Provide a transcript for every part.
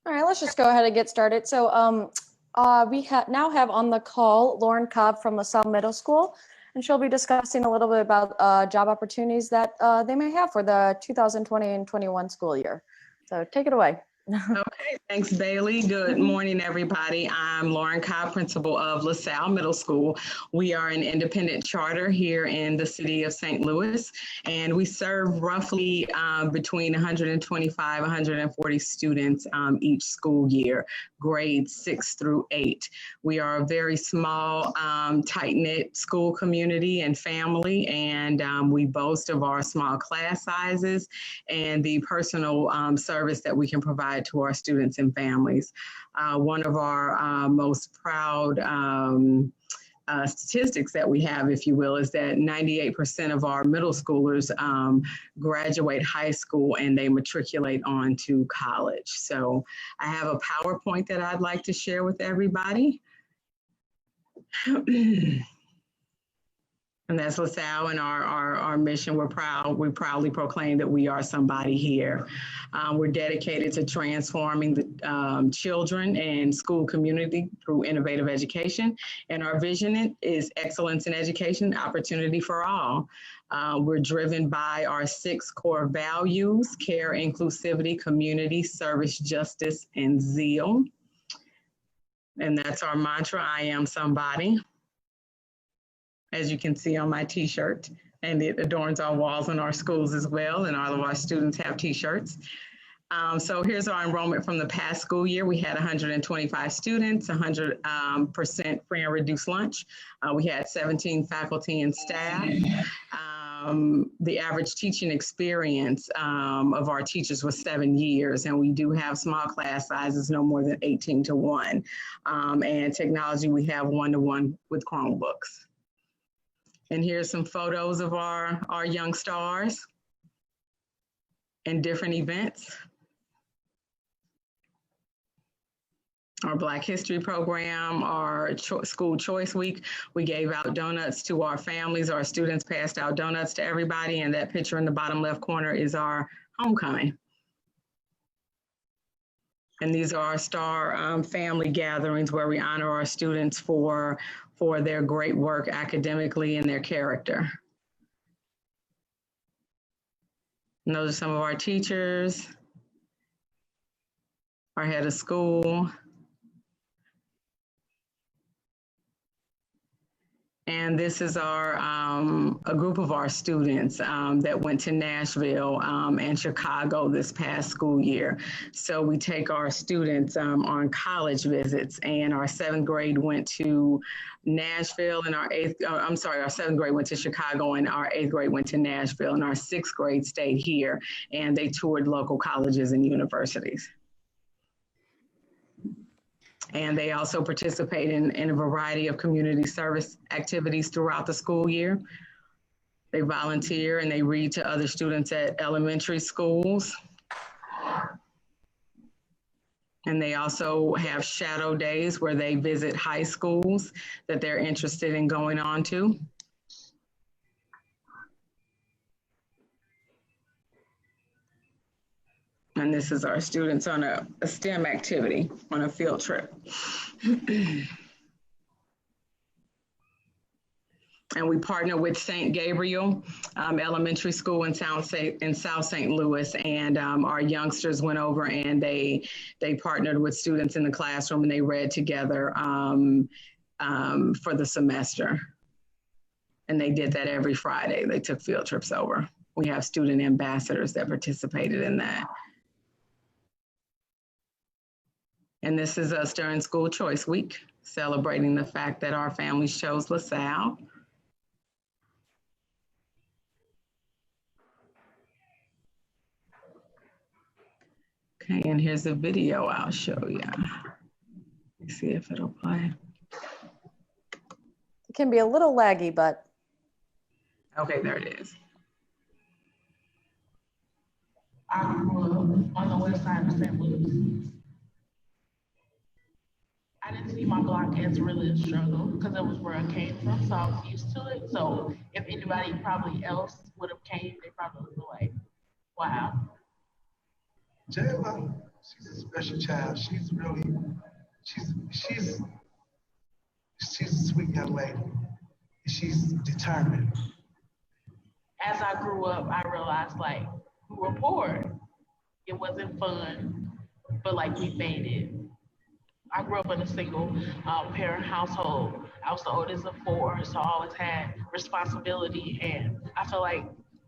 All right, let's just go ahead and get started. So we now have on the call Lauren Cobb from LaSalle Middle School, and she'll be discussing a little bit about job opportunities that they may have for the 2020 and 21 school year. So take it away. Okay, thanks, Bailey. Good morning, everybody. I'm Lauren Cobb, principal of LaSalle Middle School. We are an independent charter here in the city of St. Louis, and we serve roughly between 125, 140 students each school year, grades 6 through 8. We are a very small, tight-knit school community and family, and we boast of our small class sizes and the personal service that we can provide to our students and families. One of our most proud statistics that we have, if you will, is that 98% of our middle schoolers graduate high school and they matriculate on to college. So I have a PowerPoint that I'd like to share with everybody. And that's LaSalle and our mission. We proudly proclaim that we are somebody here. We're dedicated to transforming the children and school community through innovative education. And our vision is excellence in education, opportunity for all. We're driven by our 6 core values: care, inclusivity, community, service, justice, and zeal. And that's our mantra, I am somebody. As you can see on my t-shirt, and it adorns our walls in our schools as well, and all of our students have t-shirts. So here's our enrollment from the past school year. We had 125 students, 100% free and reduced lunch. We had 17 faculty and staff. The average teaching experience of our teachers was 7 years, and we do have small class sizes, no more than 18 to 1. And technology, we have 1-to-1 with Chromebooks. And here's some photos of our young stars and different events. Our Black History program, our School Choice Week, we gave out donuts to our families. Our students passed out donuts to everybody, and that picture in the bottom left corner is our homecoming. And these are our STAR family gatherings where we honor our students for their great work academically and their character. And those are some of our teachers, our head of school. And this is a group of our students that went to Nashville and Chicago this past school year. So we take our students on college visits, and our 7th grade went to Nashville, and our 7th grade went to Chicago, and our 8th grade went to Nashville, and our 6th grade stayed here, and they toured local colleges and universities. And they also participate in a variety of community service activities throughout the school year. They volunteer and they read to other students at elementary schools. And they also have shadow days where they visit high schools that they're interested in going on to. And this is our students on a STEM activity on a field trip. And we partner with St. Gabriel Elementary School in South St. Louis. And our youngsters went over and they partnered with students in the classroom, and they read together for the semester. And they did that every Friday. They took field trips over. We have student ambassadors that participated in that. And this is us during School Choice Week, celebrating the fact that our families chose LaSalle. Okay, and here's a video I'll show you. Let's see if it'll play. It can be a little laggy, but. Okay, there it is. I grew up on the west side of St. Louis. I didn't see my block as really a struggle because it was where I came from, so I was used to it. So if anybody probably else would have came, they probably would be like, wow. Jayla, She's a special child. She's a sweet young lady. She's determined. As I grew up, I realized like we were poor. It wasn't fun, but like we made it. I grew up in a single parent household. I was the oldest of four, so I always had responsibility, and I feel like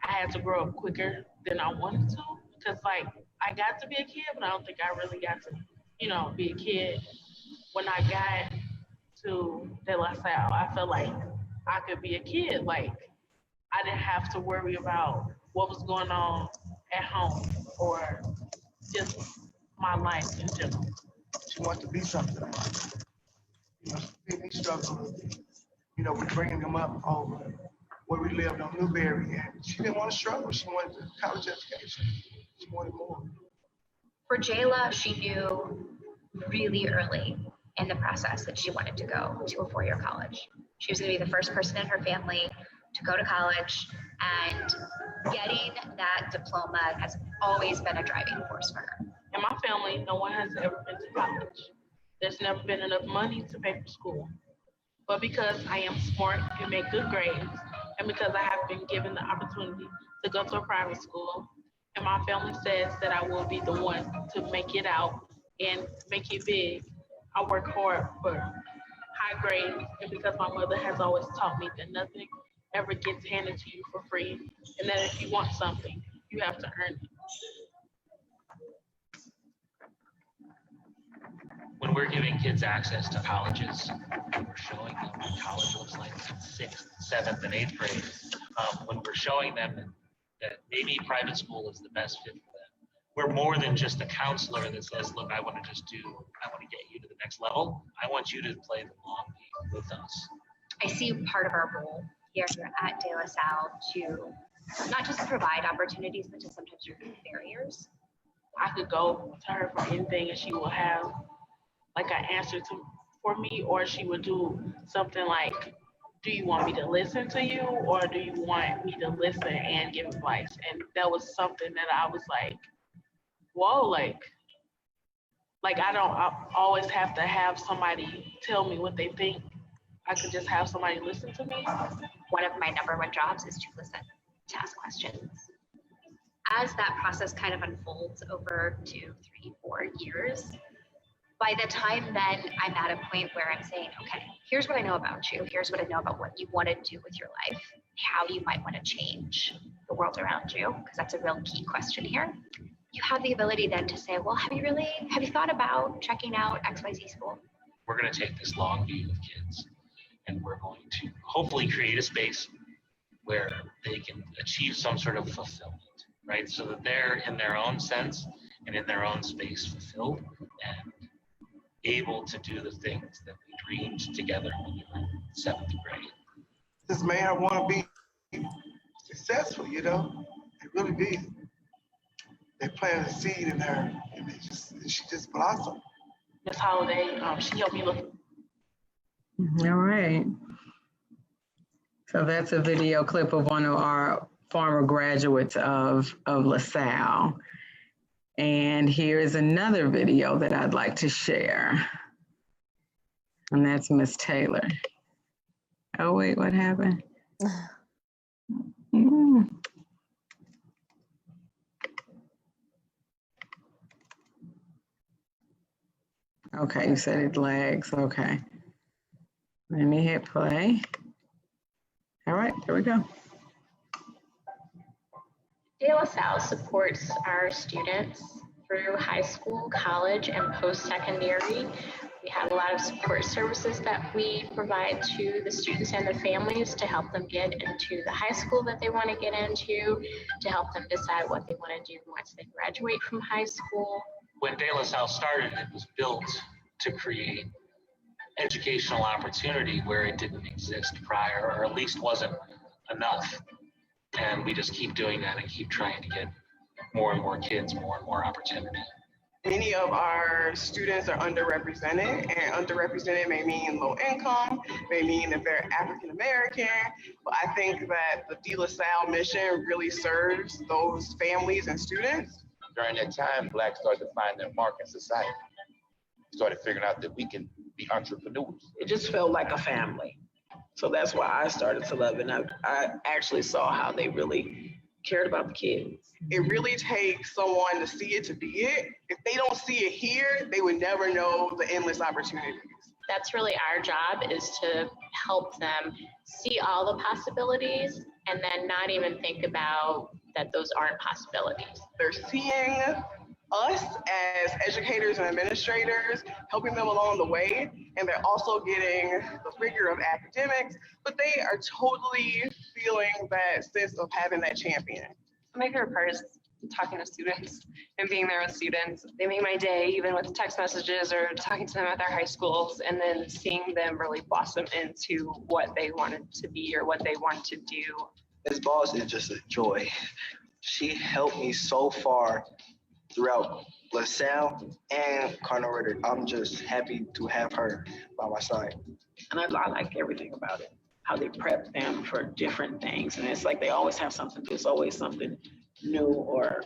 I had to grow up quicker than I wanted to because like I got to be a kid, but I don't think I really got to, be a kid. When I got to De La Salle, I felt like I could be a kid. Like I didn't have to worry about what was going on at home or just my life in general. She wants to be something. She really struggled. We're bringing them up over where we lived on Newberry, and she didn't want to struggle. She wanted a college education. She wanted more. For Jayla, she knew really early in the process that she wanted to go to a four-year college. She was going to be the first person in her family to go to college, and getting that diploma has always been a driving force for her. In my family, no one has ever been to college. There's never been enough money to pay for school. But because I am smart and make good grades, and because I have been given the opportunity to go to a private school, and my family says that I will be the one to make it out and make it big, I work hard for high grades, and because my mother has always taught me that nothing ever gets handed to you for free, and that if you want something, you have to earn it. When we're giving kids access to colleges, we're showing them what college looks like in 6th, 7th, and 8th grade. When we're showing them that maybe private school is the best fit for them, we're more than just a counselor that says, look, I want to get you to the next level. I want you to play the long game with us. I see part of our role here at De La Salle to not just provide opportunities, but to sometimes remove barriers. I could go to her for anything and she will have like an answer for me, or she would do something like, do you want me to listen to you, or do you want me to listen and give advice? And that was something that I was like, whoa, like I always have to have somebody tell me what they think. I could just have somebody listen to me. One of my number one jobs is to listen, to ask questions. As that process kind of unfolds over 2, 3, 4 years, by the time then I'm at a point where I'm saying, okay, here's what I know about you. Here's what I know about what you want to do with your life, how you might want to change the world around you, because that's a real key question here. You have the ability then to say, well, have you thought about checking out XYZ school? We're going to take this long view of kids, and we're going to hopefully create a space where they can achieve some sort of fulfillment, right? So that they're in their own sense and in their own space fulfilled and able to do the things that we dreamed together when we were in 7th grade. This made her want to be successful, It really did. They planted a seed in her, and she just blossomed. Miss Holiday, she helped me look. All right. So that's a video clip of one of our former graduates of LaSalle. And here is another video that I'd like to share. And that's Miss Taylor. Oh, wait, what happened? Okay, you said it lags. Okay. Let me hit play. All right, here we go. De La Salle supports our students through high school, college, and post-secondary. We have a lot of support services that we provide to the students and the families to help them get into the high school that they want to get into, to help them decide what they want to do once they graduate from high school. When De La Salle started, it was built to create educational opportunity where it didn't exist prior, or at least wasn't enough. And we just keep doing that and keep trying to get more and more kids, more and more opportunity. Many of our students are underrepresented, and underrepresented may mean low income, may mean that they're African American, but I think that the De La Salle mission really serves those families and students. During that time, Blacks started to find their mark in society. Started figuring out that we can be entrepreneurs. It just felt like a family. So that's why I started to love it. And I actually saw how they really cared about the kids. It really takes someone to see it to be it. If they don't see it here, they would never know the endless opportunities. That's really our job, is to help them see all the possibilities and then not even think about that those aren't possibilities. They're seeing us as educators and administrators, helping them along the way, and they're also getting the rigor of academics, but they are totally feeling that sense of having that champion. My favorite part is talking to students and being there with students. They make my day, even with text messages or talking to them at their high schools, and then seeing them really blossom into what they wanted to be or what they wanted to do. This boss is just a joy. She helped me so far throughout LaSalle and Cardinal Ritter. I'm just happy to have her by my side. And I like everything about it, how they prep them for different things. And it's like they always have something, there's always something new, or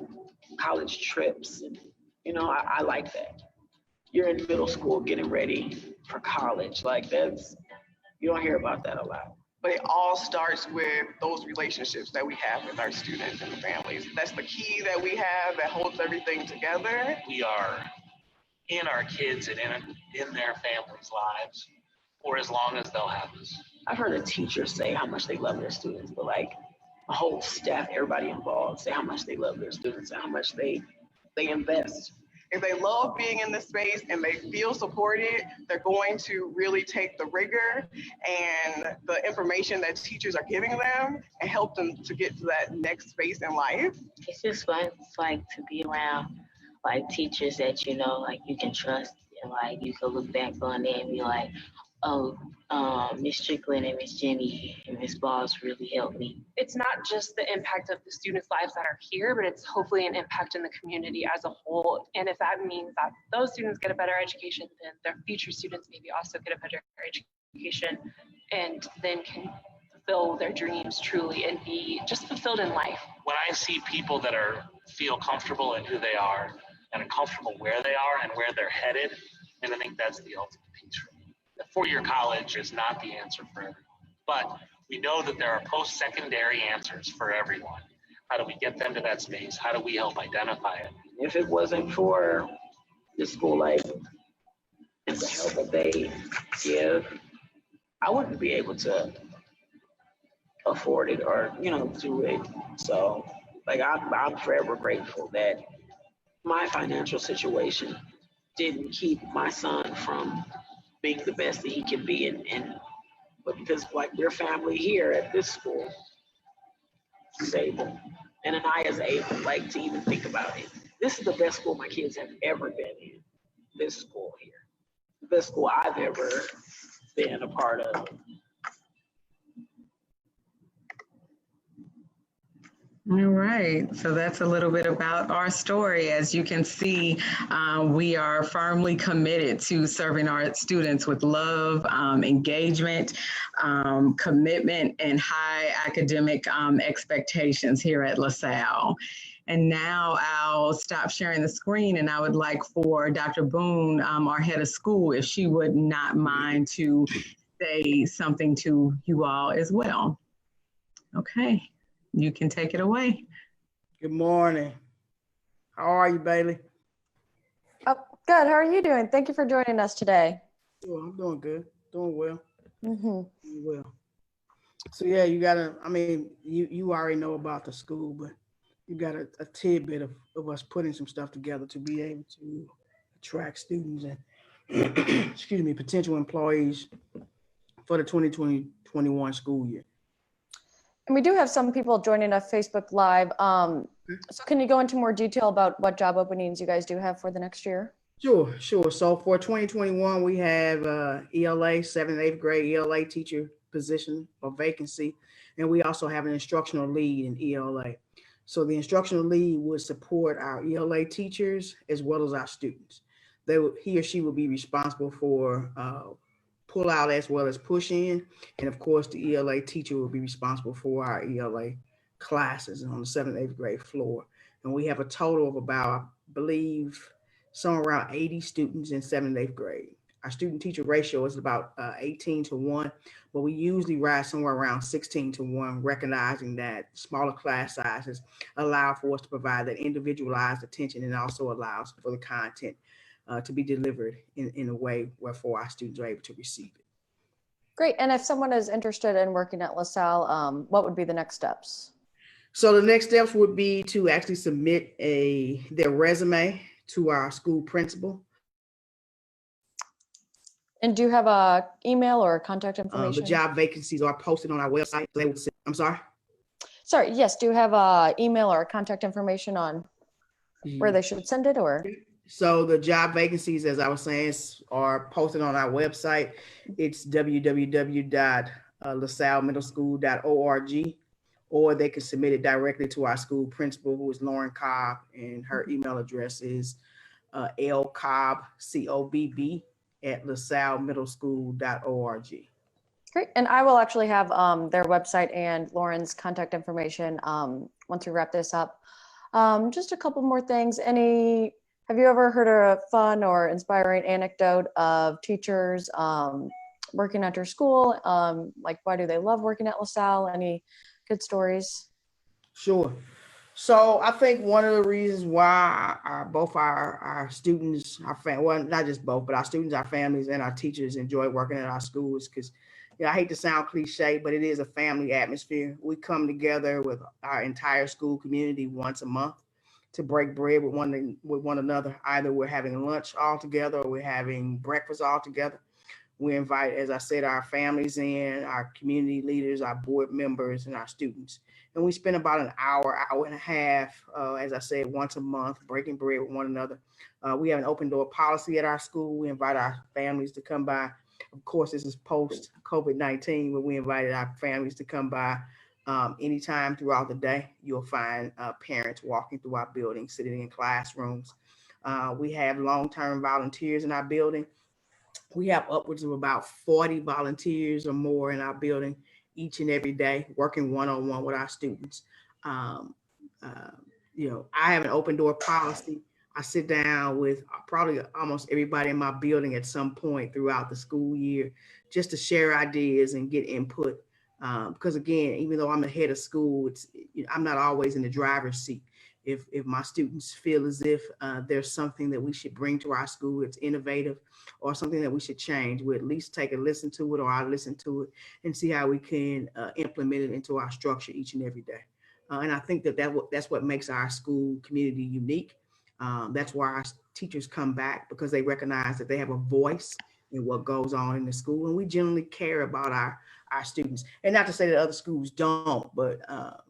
college trips. And, you know, I like that. You're in middle school getting ready for college. Like you don't hear about that a lot. But it all starts with those relationships that we have with our students and the families. That's the key that we have that holds everything together. We are in our kids and in their families' lives for as long as they'll have us. I've heard a teacher say how much they love their students, but like a whole staff, everybody involved, say how much they love their students and how much they invest. If they love being in this space and they feel supported, they're going to really take the rigor and the information that teachers are giving them and help them to get to that next space in life. It's just fun. It's like to be around like teachers that you know, like you can trust, and like you can look back on it and be like, oh, Miss Strickland and Miss Jenny and Miss Balls really helped me. It's not just the impact of the students' lives that are here, but it's hopefully an impact in the community as a whole. And if that means that those students get a better education, then their future students maybe also get a better education and then can fulfill their dreams truly and be just fulfilled in life. When I see people that feel comfortable in who they are and are comfortable where they are and where they're headed, and I think that's the ultimate piece for me. The four-year college is not the answer for everyone, but we know that there are post-secondary answers for everyone. How do we get them to that space? How do we help identify it? If it wasn't for the school life and the help that they give, I wouldn't be able to afford it or, you know, do it. So, like, I'm forever grateful that my financial situation didn't keep my son from being the best that he can be, but because like your family here at this school is able, and I is able, like, to even think about it. This is the best school my kids have ever been in. This school here, the best school I've ever been a part of. All right, so that's a little bit about our story. As you can see, we are firmly committed to serving our students with love, engagement, commitment, and high academic expectations here at LaSalle. And now I'll stop sharing the screen, and I would like for Dr. Boone, our head of school, if she would not mind to say something to you all as well. Okay. You can take it away. Good morning. How are you, Bailey? Oh, good. How are you doing? Thank you for joining us today. Oh, I'm doing good. Doing well. Mm-hmm. Doing well. So yeah, you gotta, I mean, you already know about the school, but you got a tidbit of us putting some stuff together to be able to attract students and excuse me, potential employees for the 2020-21 school year. And we do have some people joining us Facebook Live. So can you go into more detail about what job openings you guys do have for the next year? Sure. So for 2021, we have ELA, 7th and 8th grade ELA teacher position or vacancy. And we also have an instructional lead in ELA. So the instructional lead would support our ELA teachers as well as our students. He or she will be responsible for pull out as well as push in. And of course, the ELA teacher will be responsible for our ELA classes on the 7th, 8th grade floor. And we have a total of about, I believe, somewhere around 80 students in 7th and 8th grade. Our student teacher ratio is about 18-1, but we usually rise somewhere around 16-1, recognizing that smaller class sizes allow for us to provide that individualized attention, and also allows for the content to be delivered in a way wherefore our students are able to receive it. Great. And if someone is interested in working at LaSalle, what would be the next steps? So the next steps would be to actually submit their resume to our school principal. And do you have a email or contact information? The job vacancies are posted on our website. I'm sorry? Sorry, yes. Do you have a email or contact information on where they should send it, or? So the job vacancies, as I was saying, are posted on our website. It's www.lasallemiddeleschool.org, or they can submit it directly to our school principal, who is Lauren Cobb, and her email address is lcobb, COBB, @lasallemiddeleschool.org. Great. And I will actually have their website and Lauren's contact information once we wrap this up. Just a couple more things. Have you ever heard a fun or inspiring anecdote of teachers working at your school? Like, why do they love working at LaSalle? Any good stories? Sure. So I think one of the reasons why both our students, well, not just both, but our students, our families, and our teachers enjoy working at our school is because, I hate to sound cliche, but it is a family atmosphere. We come together with our entire school community once a month to break bread with one another. Either we're having lunch all together, or we're having breakfast all together. We invite, as I said, our families in, our community leaders, our board members, and our students. And we spend about an hour and a half, as I said, once a month, breaking bread with one another. We have an open door policy at our school. We invite our families to come by. Of course, this is post COVID-19, but we invited our families to come by anytime throughout the day. You'll find parents walking through our building, sitting in classrooms. We have long-term volunteers in our building. We have upwards of about 40 volunteers or more in our building each and every day, working one-on-one with our students. I have an open door policy. I sit down with probably almost everybody in my building at some point throughout the school year, just to share ideas and get input. Because again, even though I'm the head of school, I'm not always in the driver's seat. If my students feel as if there's something that we should bring to our school that's innovative, or something that we should change, we at least take a listen to it, or I listen to it, and see how we can implement it into our structure each and every day. And I think that's what makes our school community unique. That's why our teachers come back, because they recognize that they have a voice in what goes on in the school, and we generally care about our students. And not to say that other schools don't, but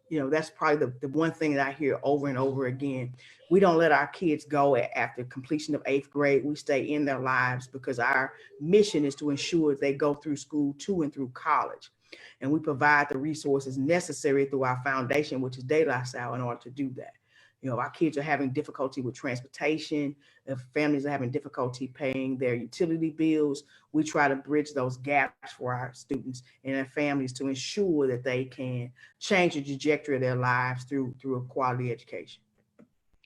that's probably the one thing that I hear over and over again. We don't let our kids go after completion of 8th grade. We stay in their lives, because our mission is to ensure they go through school to and through college. And we provide the resources necessary through our foundation, which is De La Salle, in order to do that. Our kids are having difficulty with transportation. If families are having difficulty paying their utility bills, we try to bridge those gaps for our students and their families to ensure that they can change the trajectory of their lives through a quality education.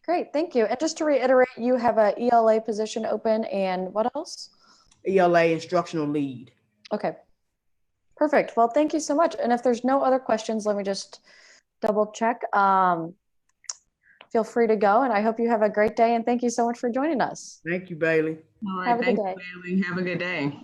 Great, thank you. And just to reiterate, you have an ELA position open, and what else? ELA instructional lead. Okay, perfect. Well, thank you so much. And if there's no other questions, let me just double check. Feel free to go, and I hope you have a great day, and thank you so much for joining us. Thank you, Bailey. All right, Have a good thank day. you, Bailey. Have a good day.